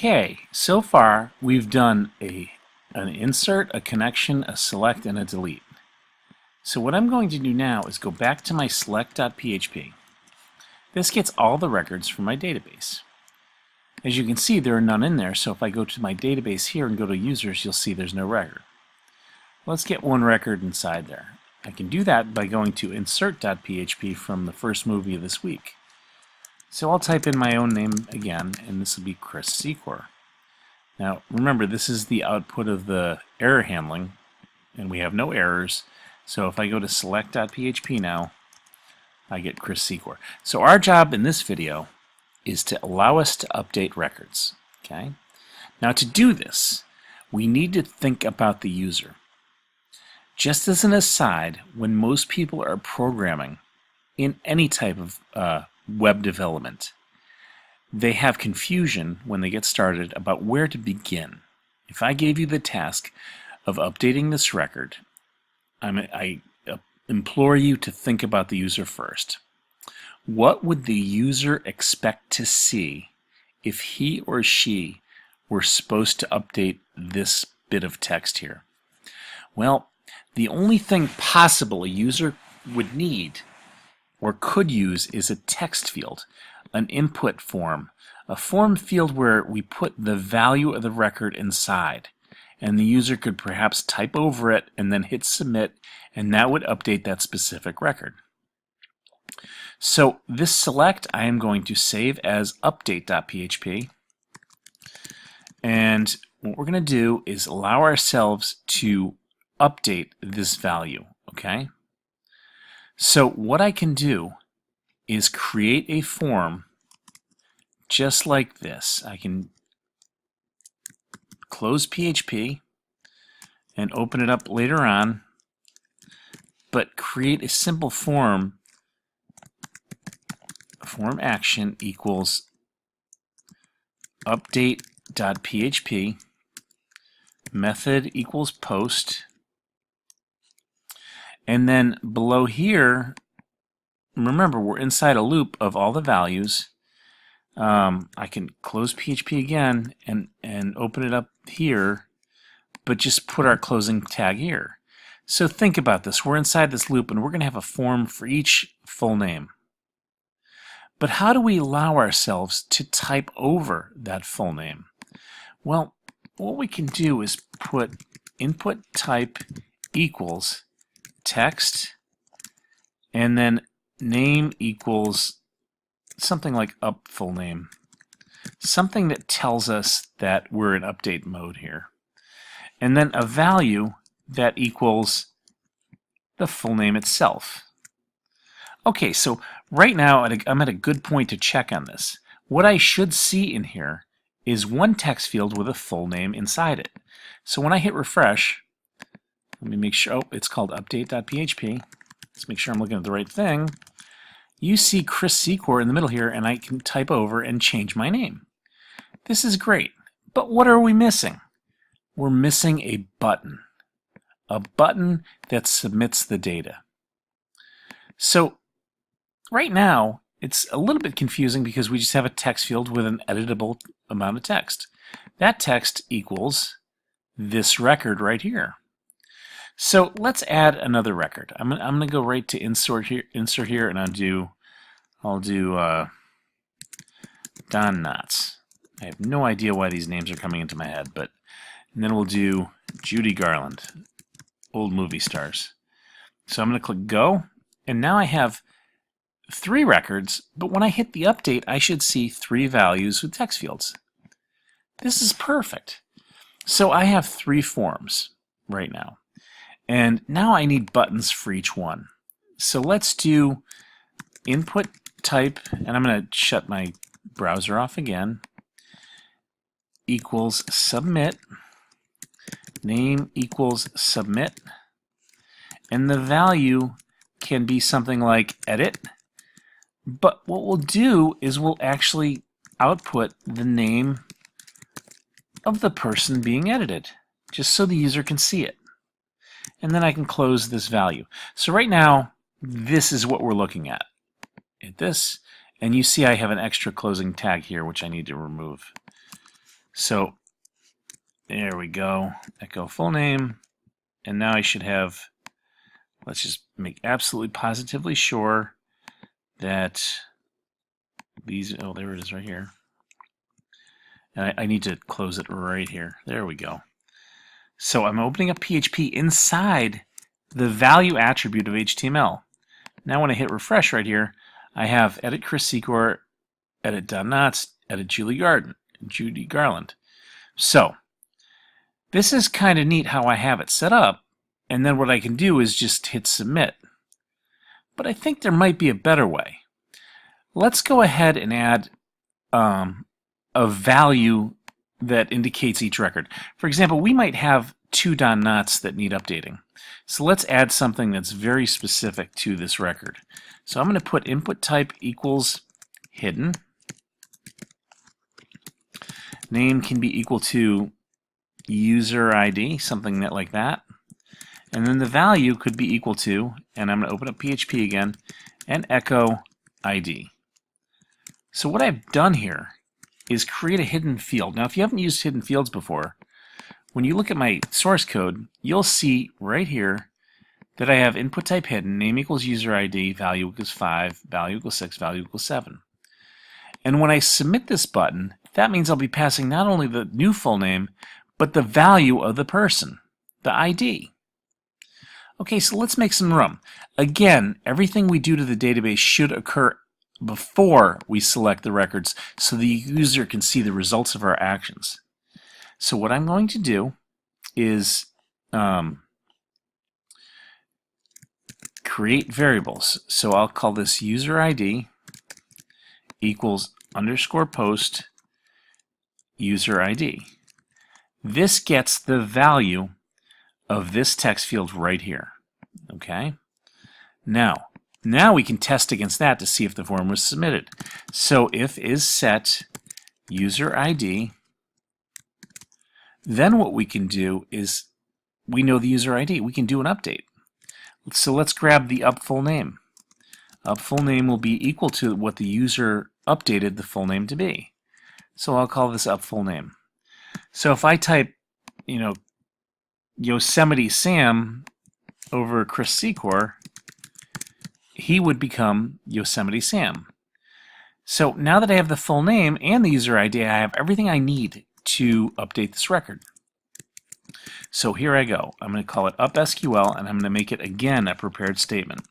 Okay, so far we've done an insert, a connection, a select, and a delete. So what I'm going to do now is go back to my select.php. This gets all the records from my database. As you can see, there are none in there, so if I go to my database here and go to users, you'll see there's no record. Let's get one record inside there. I can do that by going to insert.php from the first movie of this week. So I'll type in my own name again, and this will be Chris Secor. Now, remember, this is the output of the error handling, and we have no errors. So if I go to select.php now, I get Chris Secor. So our job in this video is to allow us to update records. Okay? Now, to do this, we need to think about the user. Just as an aside, when most people are programming in any type of web development, they have confusion when they get started about where to begin. If I gave you the task of updating this record, I implore you to think about the user first. What would the user expect to see if he or she were supposed to update this bit of text here? Well, the only thing possible a user would need or could use is a text field, an input form, a form field where we put the value of the record inside, and the user could perhaps type over it and then hit submit, and that would update that specific record. So this select I am going to save as update.php, and what we're going to do is allow ourselves to update this value, okay? So what I can do is create a form just like this. I can close PHP and open it up later on, but create a simple form. Form action equals update.php, method equals post, and then below here, remember we're inside a loop of all the values. I can close PHP again and open it up here, but just put our closing tag here. So think about this. We're inside this loop and we're going to have a form for each full name. But how do we allow ourselves to type over that full name? Well, what we can do is put input type equals text, and then name equals something like up full name. Something that tells us that we're in update mode here. And then a value that equals the full name itself. Okay, so right now I'm at a good point to check on this. What I should see in here is one text field with a full name inside it. So when I hit refresh, let me make sure, it's called update.php. Let's make sure I'm looking at the right thing. You see Chris Secor in the middle here, and I can type over and change my name. This is great, but what are we missing? We're missing a button that submits the data. So right now, it's a little bit confusing because we just have a text field with an editable amount of text. That text equals this record right here. So let's add another record. I'm going to go right to insert here, and I'll do Don Knotts. I have no idea why these names are coming into my head, and then we'll do Judy Garland, old movie stars. So I'm going to click go, and now I have 3 records, but when I hit the update, I should see 3 values with text fields. This is perfect. So I have 3 forms right now. And now I need buttons for each one. So let's do input type, and I'm going to shut my browser off again, equals submit, name equals submit, and the value can be something like edit, but what we'll do is we'll actually output the name of the person being edited, just so the user can see it. And then I can close this value. So right now, this is what we're looking at. Hit this, and you see I have an extra closing tag here, which I need to remove. So there we go. Echo full name. And now I should have, let's just make absolutely positively sure that these, oh, there it is right here. And I need to close it right here. There we go. So I'm opening up PHP inside the value attribute of HTML. Now when I hit refresh right here, I have edit Chris Secor, edit Don Knotts, edit Judy Garland. So this is kind of neat how I have it set up, and then what I can do is just hit submit. But I think there might be a better way. Let's go ahead and add a value that indicates each record. For example, we might have 2 Don Knotts that need updating. So let's add something that's very specific to this record. So I'm going to put input type equals hidden. Name can be equal to user ID, something that like that. And then the value could be equal to, and I'm going to open up PHP again, and echo ID. So what I've done here is create a hidden field. Now if you haven't used hidden fields before, when you look at my source code, you'll see right here that I have input type hidden, name equals user ID, value equals 5, value equals 6, value equals 7. And when I submit this button, that means I'll be passing not only the new full name, but the value of the person, the ID. Okay, so let's make some room. Again, everything we do to the database should occur before we select the records so the user can see the results of our actions. So what I'm going to do is create variables. So I'll call this user ID equals underscore post user ID. This gets the value of this text field right here. Okay? Now we can test against that to see if the form was submitted. So if is set user ID, then what we can do is, we know the user ID, we can do an update. So let's grab the up full name. Up full name will be equal to what the user updated the full name to be. So I'll call this up full name. So if I type, Yosemite Sam over Chris Secor, he would become Yosemite Sam. So now that I have the full name and the user ID, I have everything I need to update this record. So here I go. I'm going to call it up SQL, and I'm going to make it again a prepared statement.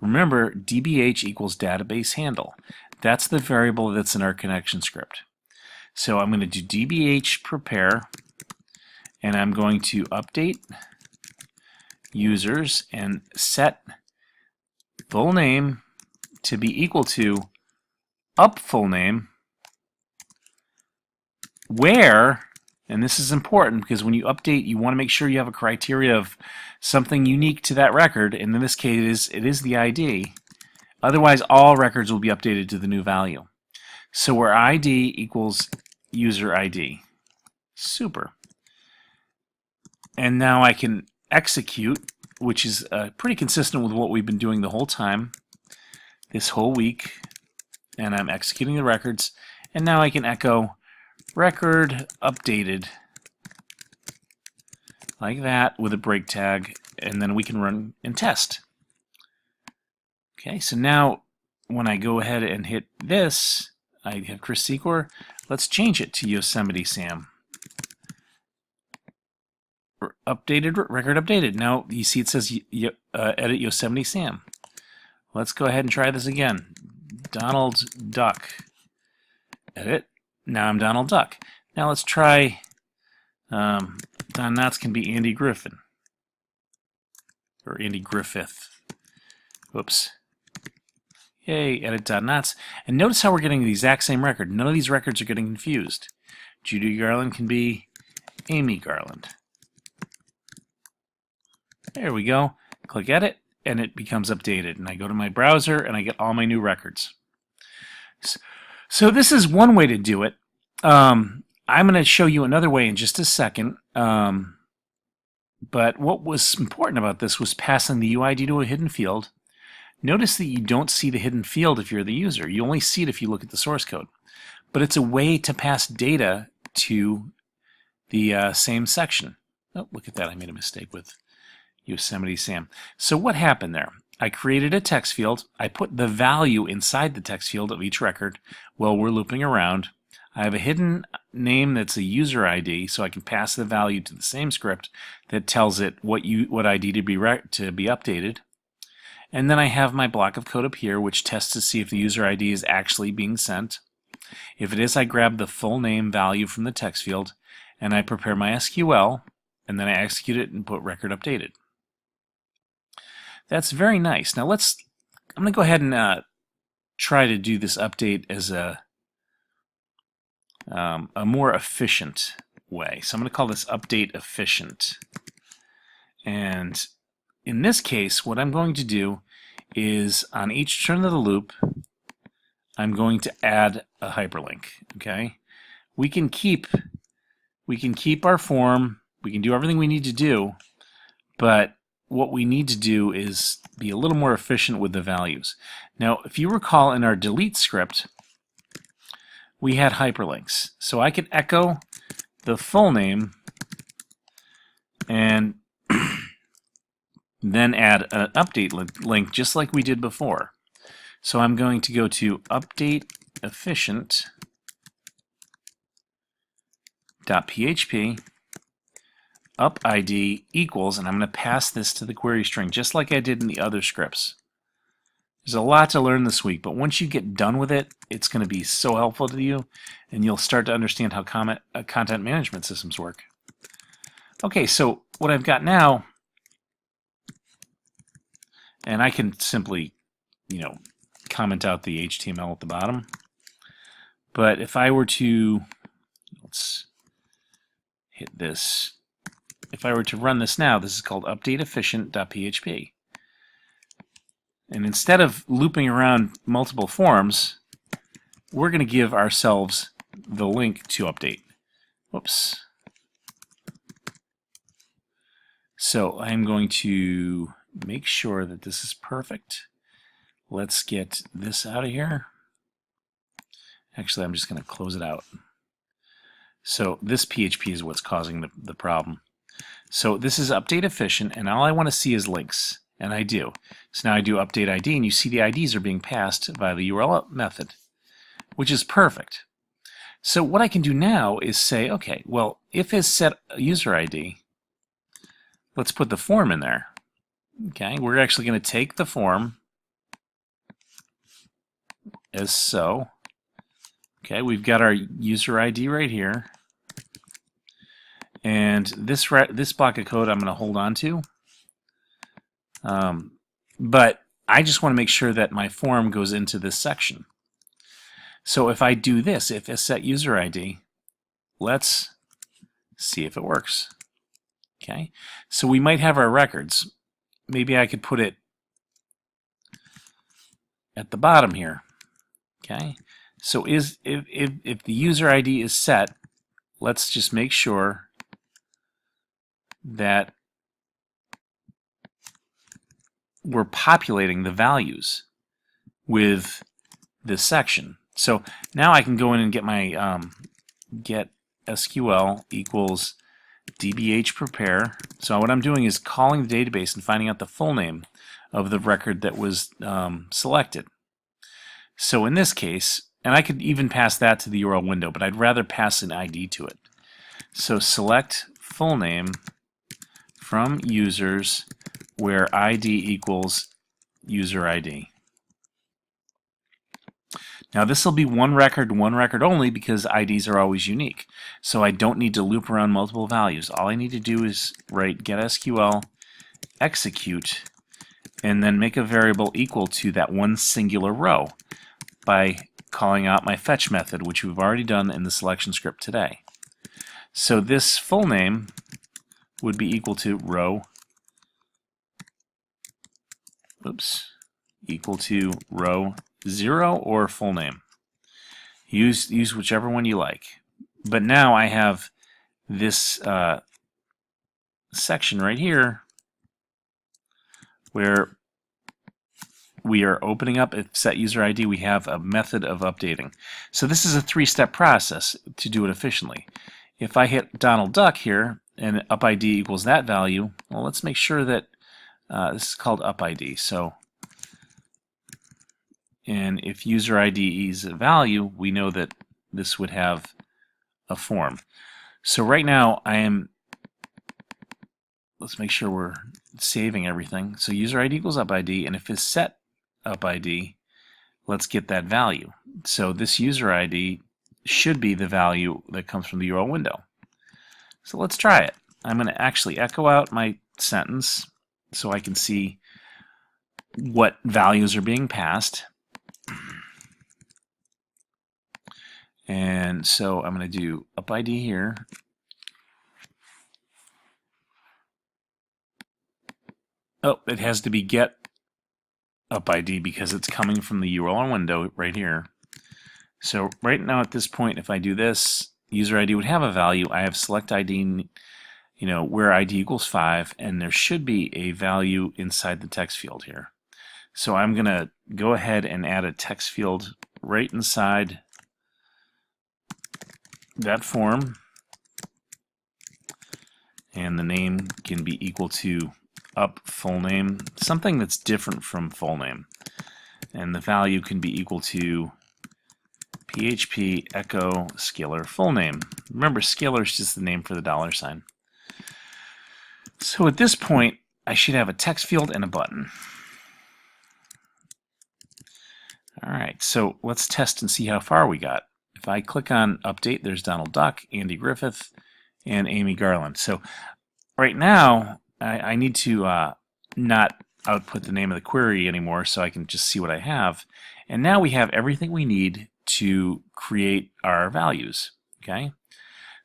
Remember, DBH equals database handle. That's the variable that's in our connection script. So I'm going to do DBH prepare, and I'm going to update users and set full name to be equal to up full name, where, and this is important because when you update, you want to make sure you have a criteria of something unique to that record, and in this case it is the ID. Otherwise, all records will be updated to the new value. So where ID equals user ID. Super. And now I can execute, which is pretty consistent with what we've been doing the whole time, this whole week. And I'm executing the records. And now I can echo record updated, like that, with a break tag, and then we can run and test. Okay, so now when I go ahead and hit this, I have Chris Secor. Let's change it to Yosemite Sam. Updated, record updated. Now you see it says edit Yosemite Sam. Let's go ahead and try this again. Donald Duck. Edit. Now I'm Donald Duck. Now let's try Don Knotts can be Andy Griffin. Or Andy Griffith. Whoops. Yay, edit Don Knotts. And notice how we're getting the exact same record. None of these records are getting confused. Judy Garland can be Amy Garland. There we go. Click edit, and it becomes updated. And I go to my browser, and I get all my new records. So this is one way to do it. I'm going to show you another way in just a second. But what was important about this was passing the UID to a hidden field. Notice that you don't see the hidden field if you're the user. You only see it if you look at the source code. But it's a way to pass data to the same section. Oh, look at that. I made a mistake with Yosemite Sam. So what happened there? I created a text field. I put the value inside the text field of each record while we're looping around. I have a hidden name that's a user ID, so I can pass the value to the same script that tells it what ID to be updated. And then I have my block of code up here, which tests to see if the user ID is actually being sent. If it is, I grab the full name value from the text field, and I prepare my SQL, and then I execute it and put record updated. That's very nice. Now I'm going to go ahead and try to do this update as a more efficient way. So I'm going to call this update efficient. And in this case, what I'm going to do is on each turn of the loop, I'm going to add a hyperlink. Okay, we can keep our form. We can do everything we need to do, but what we need to do is be a little more efficient with the values. Now, if you recall in our delete script, we had hyperlinks. So I could echo the full name and then add an update link just like we did before. So I'm going to go to update efficient.php up ID equals, and I'm going to pass this to the query string just like I did in the other scripts. There's a lot to learn this week, but once you get done with it, it's going to be so helpful to you, and you'll start to understand how content management systems work. Okay, so what I've got now, and I can simply, comment out the HTML at the bottom, but if I were to, let's hit this. If I were to run this now, this is called updateEfficient.php. And instead of looping around multiple forms, we're going to give ourselves the link to update. Whoops. So I'm going to make sure that this is perfect. Let's get this out of here. Actually, I'm just going to close it out. So this PHP is what's causing the problem. So this is update efficient, and all I want to see is links, and I do. So now I do update ID, and you see the IDs are being passed by the URL method, which is perfect. So what I can do now is say, okay, well, if is set user ID, let's put the form in there. Okay, we're actually going to take the form as so. Okay, we've got our user ID right here. And this block of code I'm going to hold on to. But I just want to make sure that my form goes into this section. So if I do this, if is set user ID, let's see if it works. Okay, so we might have our records. Maybe I could put it at the bottom here. Okay, so if the user ID is set, let's just make sure that we're populating the values with this section. So now I can go in and get my get SQL equals dbh prepare. So what I'm doing is calling the database and finding out the full name of the record that was selected. So in this case, and I could even pass that to the URL window, but I'd rather pass an ID to it. So select full name from users where ID equals user ID. Now this will be one record only because IDs are always unique. So I don't need to loop around multiple values. All I need to do is write get SQL, execute, and then make a variable equal to that one singular row by calling out my fetch method, which we've already done in the selection script today. So this full name would be equal to row, equal to row 0 or full name. Use whichever one you like. But now I have this section right here where we are opening up at set user ID, we have a method of updating. So this is a three-step process to do it efficiently. If I hit Donald Duck here and up ID equals that value, well, let's make sure that this is called up ID. So, and if user ID is a value, we know that this would have a form. So right now let's make sure we're saving everything. So user ID equals up ID, and if it's set up ID, let's get that value. So this user ID should be the value that comes from the URL window. So let's try it. I'm going to actually echo out my sentence so I can see what values are being passed. And so I'm going to do up ID here. Oh, it has to be get up ID because it's coming from the URL window right here. So right now at this point, if I do this, user ID would have a value. I have select ID, where ID equals 5, and there should be a value inside the text field here. So I'm going to go ahead and add a text field right inside that form, and the name can be equal to up full name, something that's different from full name, and the value can be equal to PHP echo scalar full name. Remember, scalar is just the name for the $sign. So at this point, I should have a text field and a button. All right, so let's test and see how far we got. If I click on update, there's Donald Duck, Andy Griffith, and Amy Garland. So right now, I need to not output the name of the query anymore so I can just see what I have. And now we have everything we need to create our values. Okay,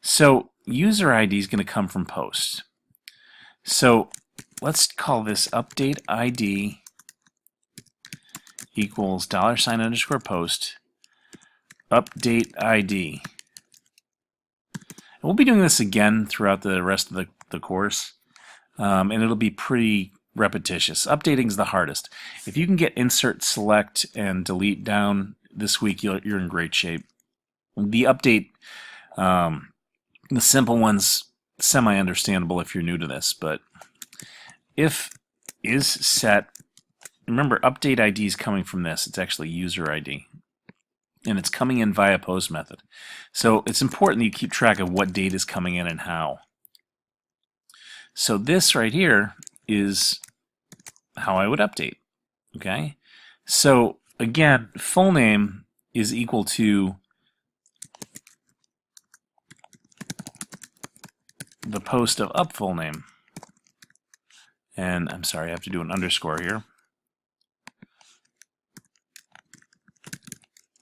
so user ID is going to come from post. So let's call this update ID equals $_post update ID. And we'll be doing this again throughout the rest of the course, and it'll be pretty repetitious. Updating is the hardest. If you can get insert, select, and delete down this week, you're in great shape. The update, the simple ones, semi-understandable if you're new to this, but if is set, remember update ID is coming from this. It's actually user ID, and it's coming in via post method. So it's important that you keep track of what data is coming in and how. So this right here is how I would update. Okay, so again, full name is equal to the post of up full name. And I'm sorry, I have to do an underscore here.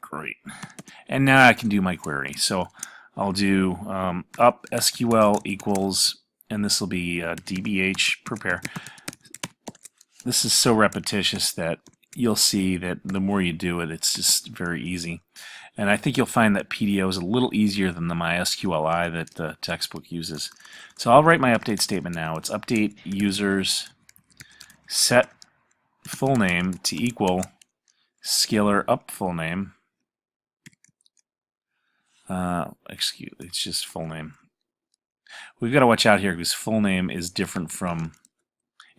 Great. And now I can do my query. So I'll do up SQL equals, and this will be DBH prepare. This is so repetitious that you'll see that the more you do it, it's just very easy. And I think you'll find that PDO is a little easier than the MySQLi that the textbook uses. So I'll write my update statement now. It's update users set full name to equal scalar up full name. It's just full name. We've got to watch out here because full name is different from,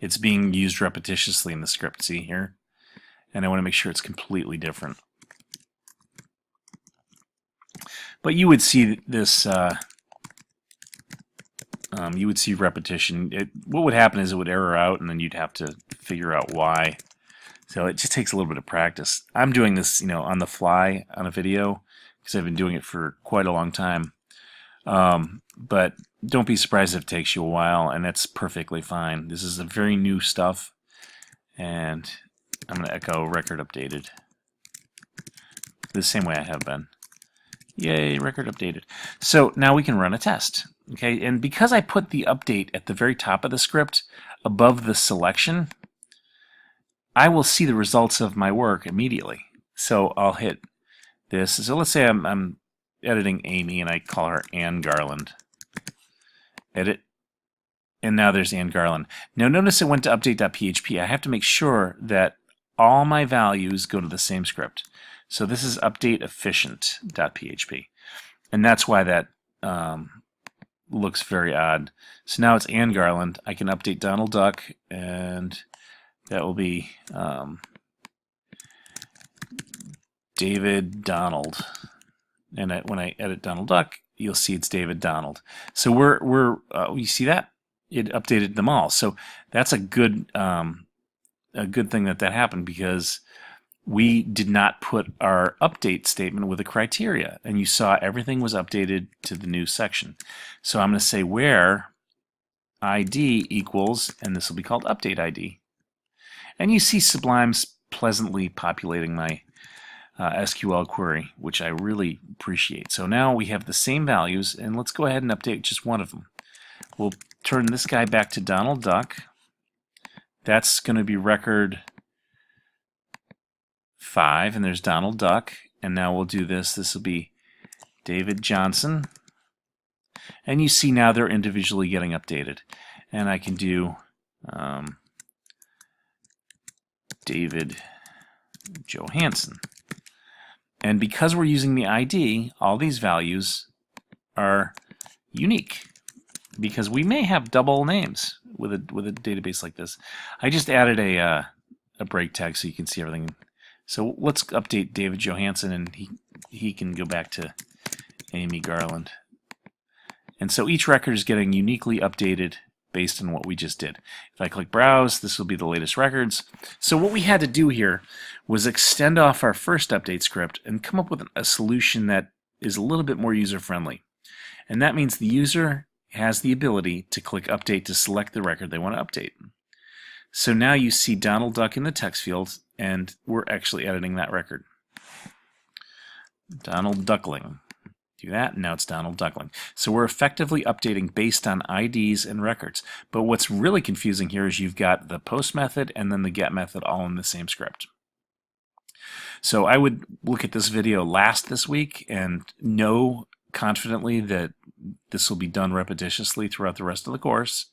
it's being used repetitiously in the script, see here? And I want to make sure it's completely different. But you would see this, you would see repetition. What would happen is it would error out and then you'd have to figure out why. So it just takes a little bit of practice. I'm doing this, on the fly on a video because I've been doing it for quite a long time. But don't be surprised if it takes you a while, and that's perfectly fine. This is a very new stuff, and I'm going to echo record updated the same way I have been. Yay, record updated. So now we can run a test. Okay, and because I put the update at the very top of the script above the selection, I will see the results of my work immediately. So I'll hit this. So let's say I'm editing Amy and I call her Ann Garland. Edit. And now there's Ann Garland. Now notice it went to update.php. I have to make sure that all my values go to the same script. So this is update efficient.php. And that's why that looks very odd. So now it's Anne Garland. I can update Donald Duck, and that will be David Donald. And when I edit Donald Duck, you'll see it's David Donald. So you see that? It updated them all. So that's a good thing that happened, because we did not put our update statement with a criteria, and you saw everything was updated to the new section. So I'm going to say where ID equals, and this will be called update ID. And you see Sublime's pleasantly populating my SQL query, which I really appreciate. So now we have the same values, and let's go ahead and update just one of them. We'll turn this guy back to Donald Duck. That's going to be record 5, and there's Donald Duck. And now we'll do this. This will be David Johnson. And you see now they're individually getting updated. And I can do David Johansson. And because we're using the ID, all these values are unique, because we may have double names with a database like this. I just added a break tag so you can see everything. So let's update David Johansson, and he can go back to Amy Garland. And so each record is getting uniquely updated based on what we just did. If I click Browse, this will be the latest records. So what we had to do here was extend off our first update script and come up with a solution that is a little bit more user-friendly. And that means the user has the ability to click Update to select the record they want to update. So now you see Donald Duck in the text field, and we're actually editing that record. Donald Duckling. Do that, and now it's Donald Duckling. So we're effectively updating based on IDs and records. But what's really confusing here is you've got the post method and then the get method all in the same script. So I would look at this video last this week and know confidently that this will be done repetitiously throughout the rest of the course,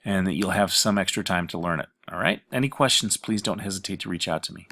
and that you'll have some extra time to learn it. All right? Any questions, please don't hesitate to reach out to me.